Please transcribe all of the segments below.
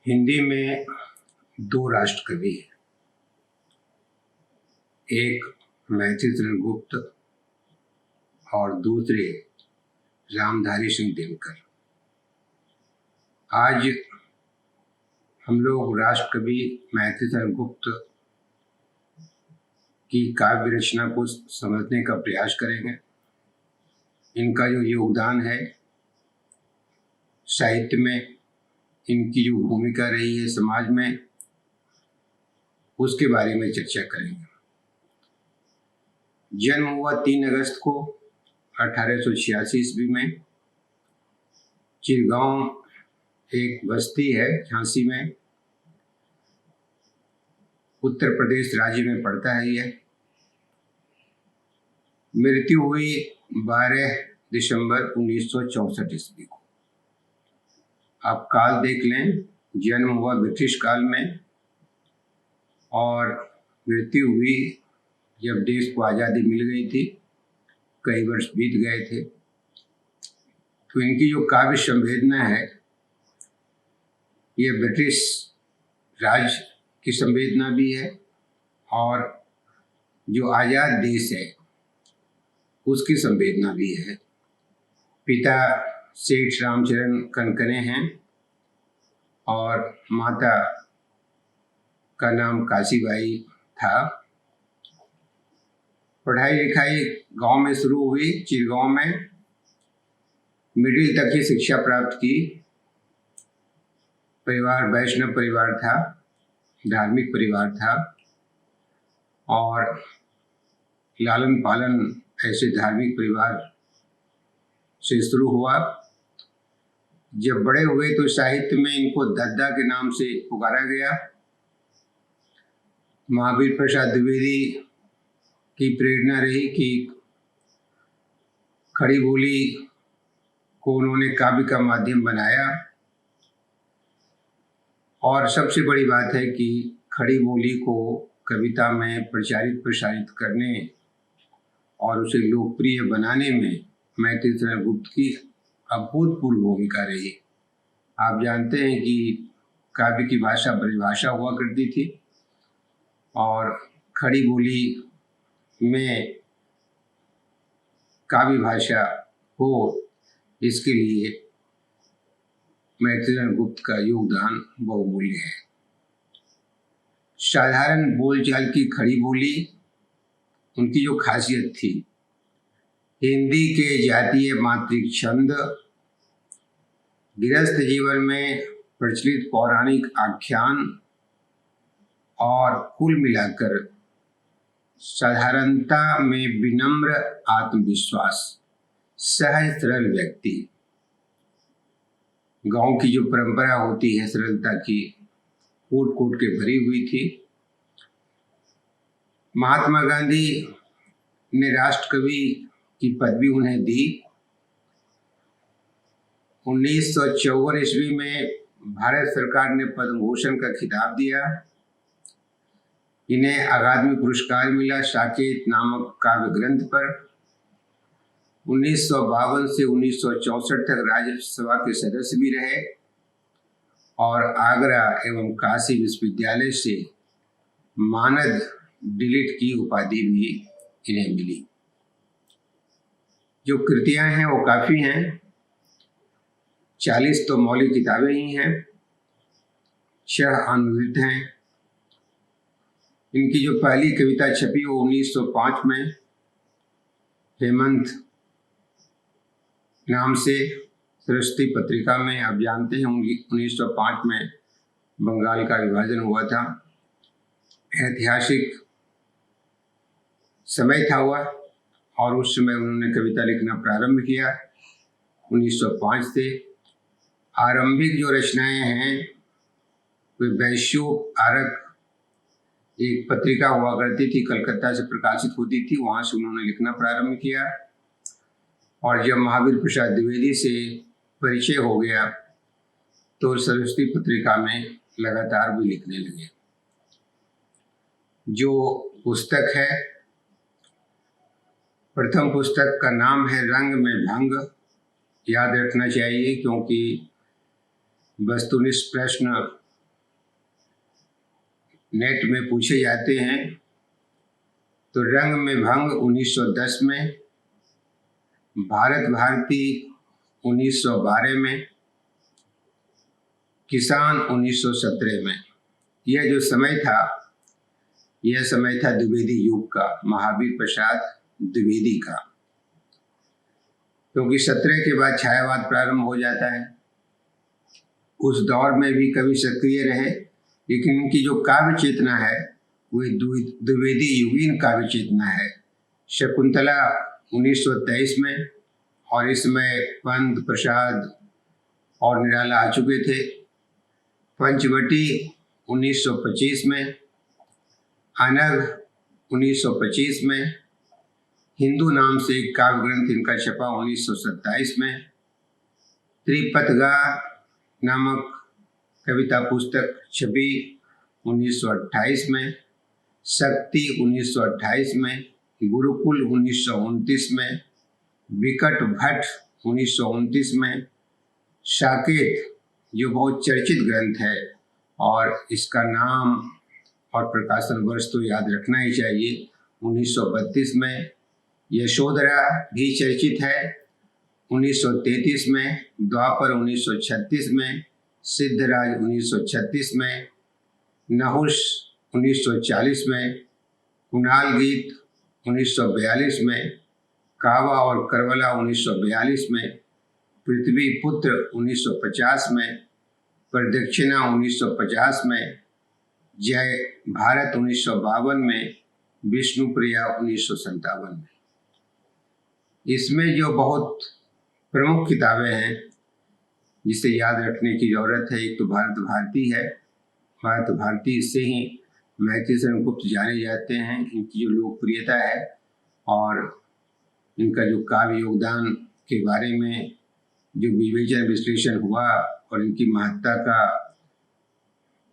हिंदी में दो राष्ट्र कवि हैं, एक मैथिली शरण गुप्त और दूसरे रामधारी सिंह दिनकर। आज हम लोग राष्ट्र कवि मैथिली शरण गुप्त की काव्य रचना को समझने का प्रयास करेंगे। इनका जो योगदान है साहित्य में, इनकी जो भूमिका रही है समाज में, उसके बारे में चर्चा करेंगे। जन्म हुआ 3 अगस्त को 1886 ईस्वी में। चिरगांव एक बस्ती है झांसी में, उत्तर प्रदेश राज्य में पड़ता है यह। मृत्यु हुई 12 दिसंबर 1964 ईस्वी को। आप काल देख लें, जन्म हुआ ब्रिटिश काल में और मृत्यु हुई जब देश को आज़ादी मिल गई थी, कई वर्ष बीत गए थे। तो इनकी जो काव्य संवेदना है ये ब्रिटिश राज की संवेदना भी है और जो आज़ाद देश है उसकी संवेदना भी है। पिता सेठ रामचरण कनकने हैं और माता का नाम काशीबाई था। पढ़ाई लिखाई गांव में शुरू हुई, चिरगांव में मिडिल तक की शिक्षा प्राप्त की। परिवार वैष्णव परिवार था, धार्मिक परिवार था और लालन पालन ऐसे धार्मिक परिवार से शुरू हुआ। जब बड़े हुए तो साहित्य में इनको दद्दा के नाम से पुकारा गया। महावीर प्रसाद द्विवेदी की प्रेरणा रही कि खड़ी बोली को उन्होंने काव्य का माध्यम बनाया और सबसे बड़ी बात है कि खड़ी बोली को कविता में प्रचारित प्रसारित करने और उसे लोकप्रिय बनाने में मैथिली शरण गुप्त की अभूतपूर्व भूमिका रही। आप जानते हैं कि काव्य की भाषा परिभाषा हुआ करती थी और खड़ी बोली में काव्य भाषा हो, इसके लिए मैथिली शरण गुप्त का योगदान बहुमूल्य है। साधारण बोलचाल की खड़ी बोली उनकी जो खासियत थी, हिंदी के जातीय मात्रिक छंद, गृहस्थ जीवन में प्रचलित पौराणिक आख्यान और कुल मिलाकर साधारणता में विनम्र आत्मविश्वास, सहज सरल व्यक्ति। गांव की जो परंपरा होती है सरलता की, कूट कूट के भरी हुई थी। महात्मा गांधी ने राष्ट्र कवि की पदवी उन्हें दी। 1954 ईस्वी में भारत सरकार ने पद्म भूषण का खिताब दिया। इन्हें अकादमी पुरस्कार मिला साकेत नामक काव्य ग्रंथ पर। 1952 से 1964 तक राज्यसभा के सदस्य भी रहे और आगरा एवं काशी विश्वविद्यालय से मानद डिलीट की उपाधि भी इन्हें मिली। जो कृतियां हैं वो काफ़ी हैं, 40 तो मौलिक किताबें ही हैं, 6 अनुवादित हैं। इनकी जो पहली कविता छपी वो 1905 में हेमंत नाम से सरस्वती पत्रिका में। आप जानते हैं 1905 में बंगाल का विभाजन हुआ था, ऐतिहासिक समय था हुआ और उस समय उन्होंने कविता लिखना प्रारंभ किया 1905 से। आरंभिक जो रचनाएं हैं वे वैश्यो आरक एक पत्रिका हुआ करती थी, कलकत्ता से प्रकाशित होती थी, वहाँ से उन्होंने लिखना प्रारंभ किया। और जब महावीर प्रसाद द्विवेदी से परिचय हो गया तो सरस्वती पत्रिका में लगातार भी लिखने लगे। जो पुस्तक है, प्रथम पुस्तक का नाम है रंग में भंग। याद रखना चाहिए क्योंकि वस्तुनिष्ठ प्रश्न नेट में पूछे जाते हैं तो रंग में भंग 1910 में, भारत भारती 1912 में, किसान 1917 में। यह जो समय था, यह समय था द्विवेदी युग का, महावीर प्रसाद द्विवेदी का। क्योंकि 17 के बाद छायावाद प्रारंभ हो जाता है। उस दौर में भी कवि सक्रिय रहे, लेकिन इनकी जो काव्य चेतना है वही द्विवेदी युगीन काव्य चेतना है। शकुंतला 1923 में, और इसमें पंत, प्रसाद और निराला आ चुके थे। पंचवटी 1925 में, अनग 1925 में, हिंदू नाम से एक काव्य ग्रंथ इनका छपा 1927 में, त्रिपतगा नामक कविता पुस्तक छपी 1928 में, शक्ति 1928 में, गुरुकुल 1929 में, विकट भट्ट 1929 में, साकेत जो बहुत चर्चित ग्रंथ है और इसका नाम और प्रकाशन वर्ष तो याद रखना ही चाहिए, 1932 में, यशोधरा भी चर्चित है 1933 में, द्वापर 1936 में, सिद्धराज 1936 में, नहुष 1940 में, कुणाल गीत 1942 में, कावा और करबला 1942 में, पृथ्वी पुत्र 1950 में, प्रदक्षिणा 1950 में, जय भारत 1952 में, विष्णुप्रिया 1957 में। इसमें जो बहुत प्रमुख किताबें हैं जिसे याद रखने की जरूरत है, एक तो भारत भारती है। भारत भारती, इससे ही मैथिली शरण गुप्त जाने जाते हैं। इनकी जो लोकप्रियता है और इनका जो काव्य योगदान के बारे में जो विवेचन विश्लेषण हुआ और इनकी महत्ता का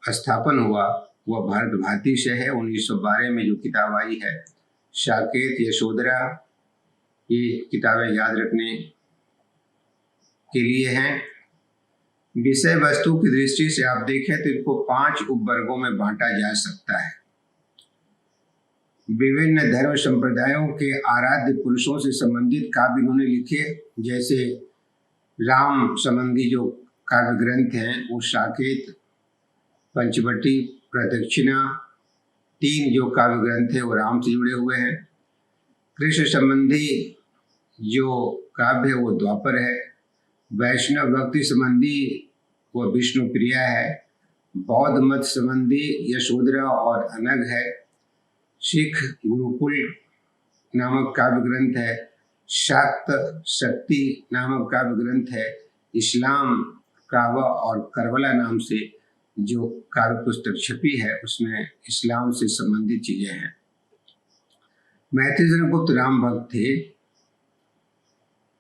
स्थापन हुआ, वह भारत भारती से है। 1912 में जो किताब आई है, साकेत, यशोधरा, ये किताबें याद रखने के लिए हैं। विषय वस्तु की दृष्टि से आप देखें तो इनको 5 उपवर्गों में बांटा जा सकता है। विभिन्न धर्म संप्रदायों के आराध्य पुरुषों से संबंधित काव्य इन्होंने लिखे, जैसे राम संबंधी जो काव्य ग्रंथ हैं वो साकेत, पंचवटी, प्रदक्षिणा, 3 जो काव्य ग्रंथ हैं वो राम से जुड़े हुए हैं। कृष्ण संबंधी जो काव्य है वो द्वापर है। वैष्णव भक्ति संबंधी वो विष्णु प्रिया है। बौद्ध मत संबंधी यशोधरा और अनग है। सिख गुरुकुल नामक काव्य ग्रंथ है। शाक्त शक्ति नामक काव्य ग्रंथ है। इस्लाम कावा और करबला नाम से जो काव्य पुस्तक छपी है उसमें इस्लाम से संबंधित चीजें हैं। मैथिली शरण गुप्त राम भक्त थे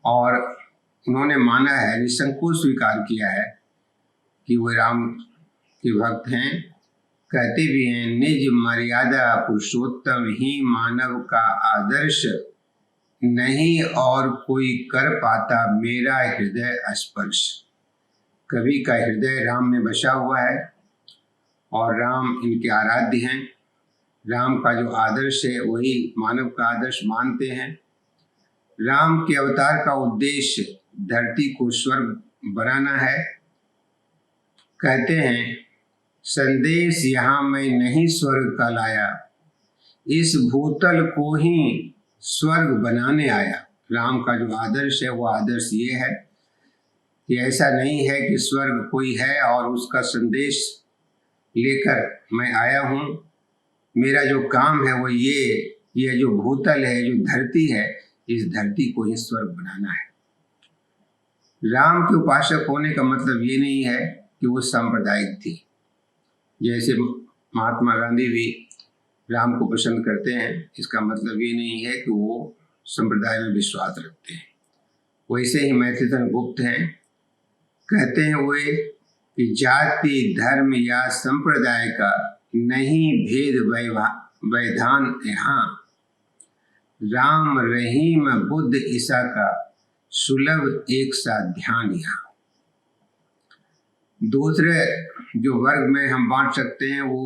और उन्होंने माना है, निसंकोच स्वीकार किया है कि वे राम के भक्त हैं। कहते भी हैं, निज मर्यादा पुरुषोत्तम ही मानव का आदर्श, नहीं और कोई कर पाता मेरा हृदय स्पर्श। कवि का हृदय राम में बसा हुआ है और राम इनके आराध्य हैं। राम का जो आदर्श है वही मानव का आदर्श मानते हैं। राम के अवतार का उद्देश्य धरती को स्वर्ग बनाना है। कहते हैं, संदेश यहाँ मैं नहीं स्वर्ग का लाया, इस भूतल को ही स्वर्ग बनाने आया। राम का जो आदर्श है वो आदर्श ये है कि ऐसा नहीं है कि स्वर्ग कोई है और उसका संदेश लेकर मैं आया हूँ। मेरा जो काम है वो ये जो भूतल है, जो धरती है, इस धरती को ही स्वर्ग बनाना है। राम के उपासक होने का मतलब ये नहीं है कि वो सांप्रदायिक थी। जैसे महात्मा गांधी भी राम को पसंद करते हैं, इसका मतलब ये नहीं है कि वो संप्रदाय में विश्वास रखते हैं। वैसे ही मैथिली शरण गुप्त हैं। कहते हैं वे कि जाति धर्म या संप्रदाय का नहीं भेद वैधान यहाँ, राम रहीम बुद्ध ईसा का सुलभ एक सा ध्यान यहाँ। दूसरे जो वर्ग में हम बांट सकते हैं वो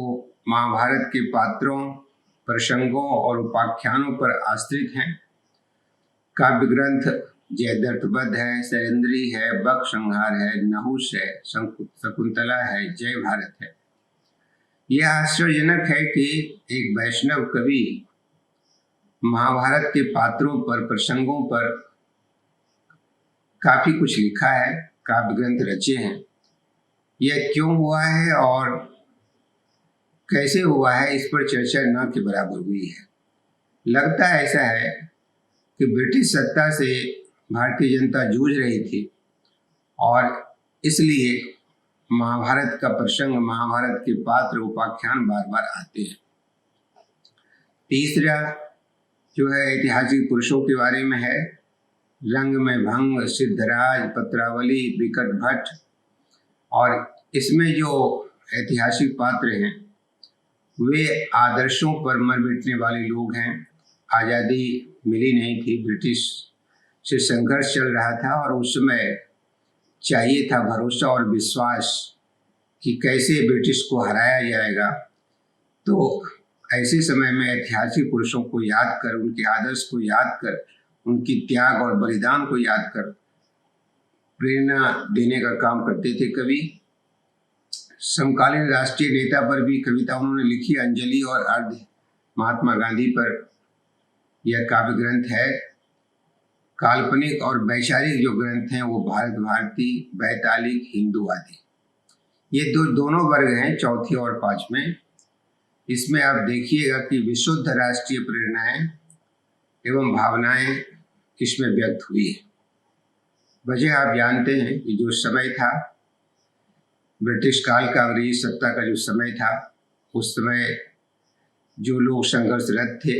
महाभारत के पात्रों, प्रसंगों और उपाख्यानों पर आश्रित हैं। काव्य ग्रंथ जयद्रथवध है, शैलेंद्री है, बक संहार है, नहुष है, शकुंतला है, जय भारत है। यह आश्चर्यजनक है कि एक वैष्णव कवि महाभारत के पात्रों पर, प्रसंगों पर काफी कुछ लिखा है, काव्य ग्रंथ रचे हैं। यह क्यों हुआ है और कैसे हुआ है, इस पर चर्चा न के बराबर हुई है। लगता ऐसा है कि ब्रिटिश सत्ता से भारतीय जनता जूझ रही थी और इसलिए महाभारत का प्रसंग, महाभारत के पात्र, उपाख्यान बार बार आते हैं। तीसरा जो है ऐतिहासिक पुरुषों के बारे में है। रंग में भंग, सिद्धराज, पत्रावली, विकट भट्ट, और इसमें जो ऐतिहासिक पात्र हैं वे आदर्शों पर मर मिटने वाले लोग हैं। आज़ादी मिली नहीं थी, ब्रिटिश से संघर्ष चल रहा था और उस समय चाहिए था भरोसा और विश्वास कि कैसे ब्रिटिश को हराया जाएगा। तो ऐसे समय में ऐतिहासिक पुरुषों को याद कर, उनके आदर्श को याद कर, उनकी त्याग और बलिदान को याद कर प्रेरणा देने का काम करते थे कवि। समकालीन राष्ट्रीय नेता पर भी कविता उन्होंने लिखी, अंजलि और अर्ध महात्मा गांधी पर यह काव्य ग्रंथ है। काल्पनिक और वैचारिक जो ग्रंथ हैं वो भारत भारती, वैतालिक, हिंदूवादी, ये दोनों वर्ग हैं, चौथे और पांचवें। इसमें आप देखिएगा कि विशुद्ध राष्ट्रीय प्रेरणाएं एवं भावनाएं इसमें व्यक्त हुई है। वजह आप जानते हैं कि जो समय था ब्रिटिश काल का, अंग्रेजी सत्ता का जो समय था, उस समय जो लोग संघर्षरत थे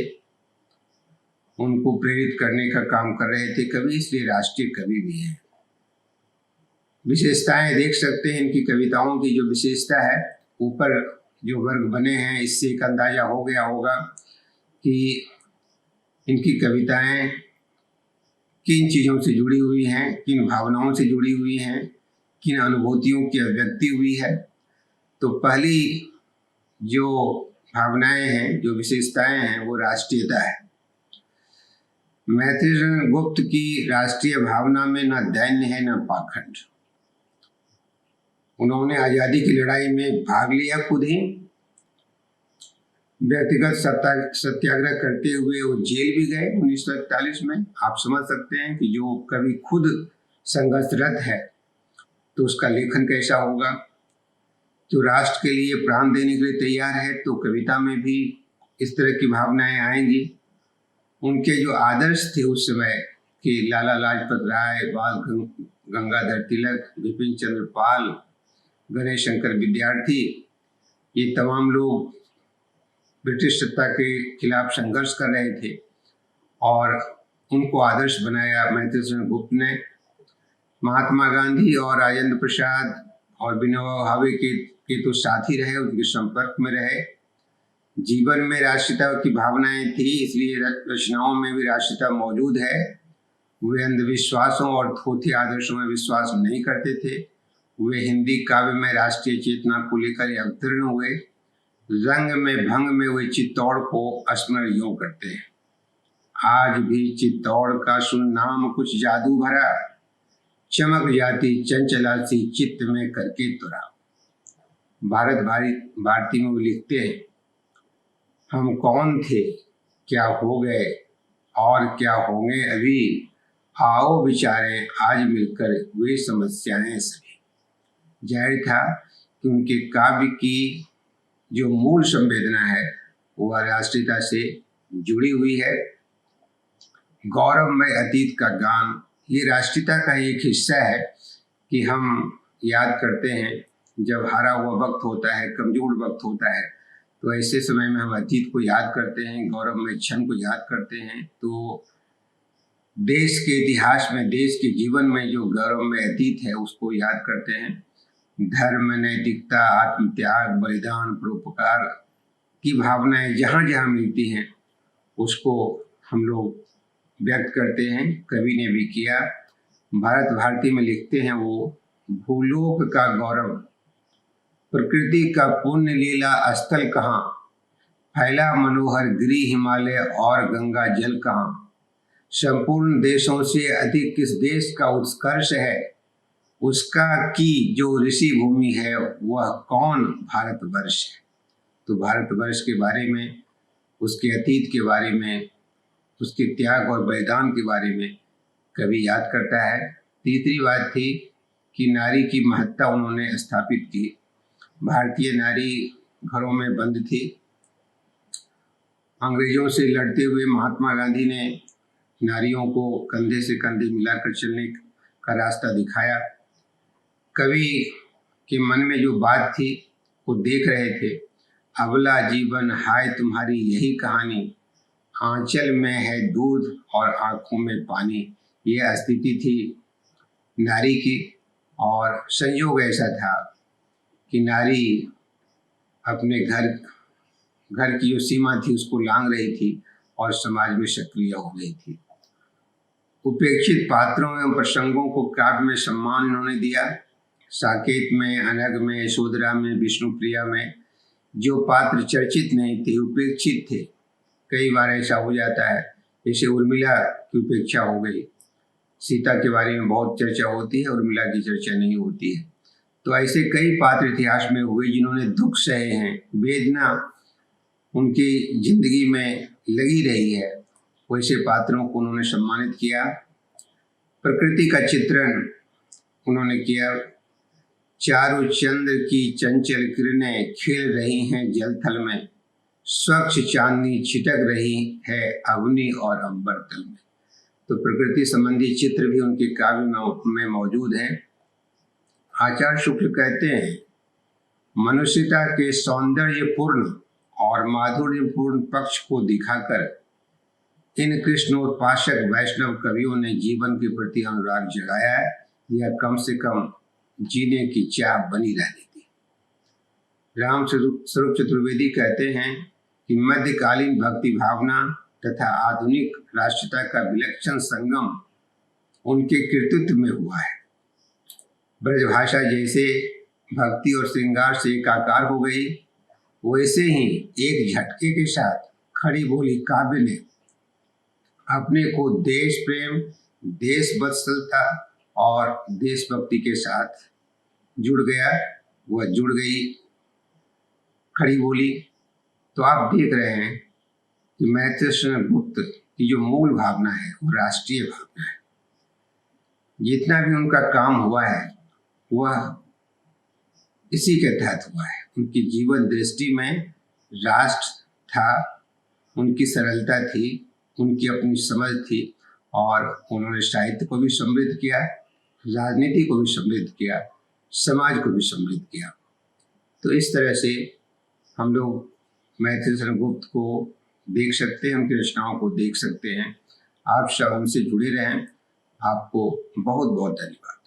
उनको प्रेरित करने का काम कर रहे थे कवि, इसलिए राष्ट्रीय कवि भी हैं। विशेषताएं देख सकते हैं इनकी कविताओं की। जो विशेषता है, ऊपर जो वर्ग बने हैं, इससे एक अंदाजा हो गया होगा कि इनकी कविताएं किन चीज़ों से जुड़ी हुई हैं, किन भावनाओं से जुड़ी हुई हैं, किन अनुभूतियों की अभिव्यक्ति हुई है। तो पहली जो भावनाएं हैं, जो विशेषताएं हैं, वो राष्ट्रीयता है। मैथिली गुप्त की राष्ट्रीय भावना में न दैन्य है न पाखंड। उन्होंने आज़ादी की लड़ाई में भाग लिया, खुद ही व्यक्तिगत सत्याग्रह करते हुए वो जेल भी गए 1941 में। आप समझ सकते हैं कि जो कवि खुद संघर्षरत है तो उसका लेखन कैसा होगा। जो राष्ट्र के लिए प्राण देने के लिए तैयार है तो कविता में भी इस तरह की भावनाएं आएंगी। उनके जो आदर्श थे उस समय के, लाला लाजपत राय, बाल गंगाधर तिलक, बिपिन चंद्र पाल, गणेश शंकर विद्यार्थी, ये तमाम लोग ब्रिटिश सत्ता के खिलाफ संघर्ष कर रहे थे और उनको आदर्श बनाया मैथिली गुप्त ने। महात्मा गांधी और राजेंद्र प्रसाद और विनोबा भावे के तो साथी रहे, उनके संपर्क में रहे। जीवन में राष्ट्रीयता की भावनाएं थी, इसलिए रचनाओं में भी राष्ट्रीयता मौजूद है। वे अंधविश्वासों और थोथे आदर्शों में विश्वास नहीं करते थे। वे हिंदी काव्य में राष्ट्रीय चेतना को लेकर अवतीर्ण हुए। रंग में भंग में वे चित्तौड़ को स्मरण यूं करते हैं, आज भी चित्तौड़ का सुन नाम कुछ जादू भरा, चमक जाती चंचला सी चित्त में करके तुरा। भारत भारती में वो लिखते हैं, हम कौन थे, क्या हो गए और क्या होंगे अभी, आओ विचारें आज मिलकर वे समस्याएं सभी। जाहिर था कि उनके काव्य की जो मूल संवेदना है वह राष्ट्रीयता से जुड़ी हुई है। गौरवमय अतीत का गान, ये राष्ट्रीयता का एक हिस्सा है कि हम याद करते हैं जब हारा हुआ वक्त होता है, कमजोर वक्त होता है, तो ऐसे समय में हम अतीत को याद करते हैं, गौरवमय क्षण को याद करते हैं। तो देश के इतिहास में, देश के जीवन में जो गौरवमय अतीत है उसको याद करते हैं। धर्म, नैतिकता, आत्मत्याग, बलिदान, परोपकार की भावनाएं जहाँ जहाँ मिलती हैं उसको हम लोग व्यक्त करते हैं। कवि ने भी किया। भारत भारती में लिखते हैं वो, भूलोक का गौरव प्रकृति का पुण्य लीला स्थल कहाँ, फैला मनोहर गिरी हिमालय और गंगा जल कहाँ, संपूर्ण देशों से अधिक किस देश का उत्कर्ष है, उसका की जो ऋषि भूमि है वह कौन भारतवर्ष है। तो भारतवर्ष के बारे में, उसके अतीत के बारे में, उसके त्याग और बलिदान के बारे में कवि याद करता है। तीसरी बात थी कि नारी की महत्ता उन्होंने स्थापित की। भारतीय नारी घरों में बंद थी। अंग्रेजों से लड़ते हुए महात्मा गांधी ने नारियों को कंधे से कंधे मिलाकर चलने का रास्ता दिखाया। कवि के मन में जो बात थी वो देख रहे थे। अबला जीवन हाय तुम्हारी यही कहानी, आंचल में है दूध और आंखों में पानी। ये स्थिति थी नारी की, और संयोग ऐसा था कि नारी अपने घर की जो सीमा थी उसको लांघ रही थी और समाज में सक्रिय हो गई थी। उपेक्षित पात्रों एवं प्रसंगों को काव्य में सम्मान इन्होंने दिया। साकेत में, अनग में, यशोधरा में, विष्णुप्रिया में जो पात्र चर्चित नहीं थे, उपेक्षित थे। कई बार ऐसा हो जाता है, जैसे उर्मिला की उपेक्षा हो गई। सीता के बारे में बहुत चर्चा होती है, उर्मिला की चर्चा नहीं होती है। तो ऐसे कई पात्र इतिहास में हुए जिन्होंने दुख सहे हैं, वेदना उनकी जिंदगी में लगी रही है। वैसे पात्रों को उन्होंने सम्मानित किया। प्रकृति का चित्रण उन्होंने किया। चारु चंद्र की चंचल किरणें खेल रही हैं जलथल में, स्वच्छ चांदनी छिटक रही है अग्नि और अंबर तल में। तो प्रकृति संबंधी चित्र भी उनके काव्य में मौजूद है। आचार्य शुक्ल कहते हैं, मनुष्यता के सौंदर्यपूर्ण और माधुर्यपूर्ण पक्ष को दिखाकर इन कृष्णोपासक वैष्णव कवियों ने जीवन के प्रति अनुराग जगाया है, या कम से कम जीने की चाह बनी रहती थी। राम स्वरूप चतुर्वेदी कहते हैं कि मध्यकालीन भक्ति भावना तथा आधुनिक राष्ट्रीयता का विलक्षण संगम उनके कृतित्व में हुआ है। ब्रजभाषा जैसे भक्ति और श्रृंगार से एकाकार हो गई, वैसे ही एक झटके के साथ खड़ी बोली काव्य ने अपने को देश प्रेम, देश वत्सलता और देशभक्ति के साथ जुड़ गया। वह जुड़ गई खड़ी बोली। तो आप देख रहे हैं कि मैथिली शरण गुप्त की जो मूल भावना है वो राष्ट्रीय भावना है। जितना भी उनका काम हुआ है वह इसी के तहत हुआ है। उनकी जीवन दृष्टि में राष्ट्र था, उनकी सरलता थी, उनकी अपनी समझ थी, और उन्होंने साहित्य को भी समृद्ध किया, राजनीति को भी समृद्ध किया, समाज को भी समृद्ध किया। तो इस तरह से हम लोग मैथिली शरण गुप्त को देख सकते हैं, उनकी रचनाओं को देख सकते हैं। आप सब हमसे जुड़े रहें। आपको बहुत बहुत धन्यवाद।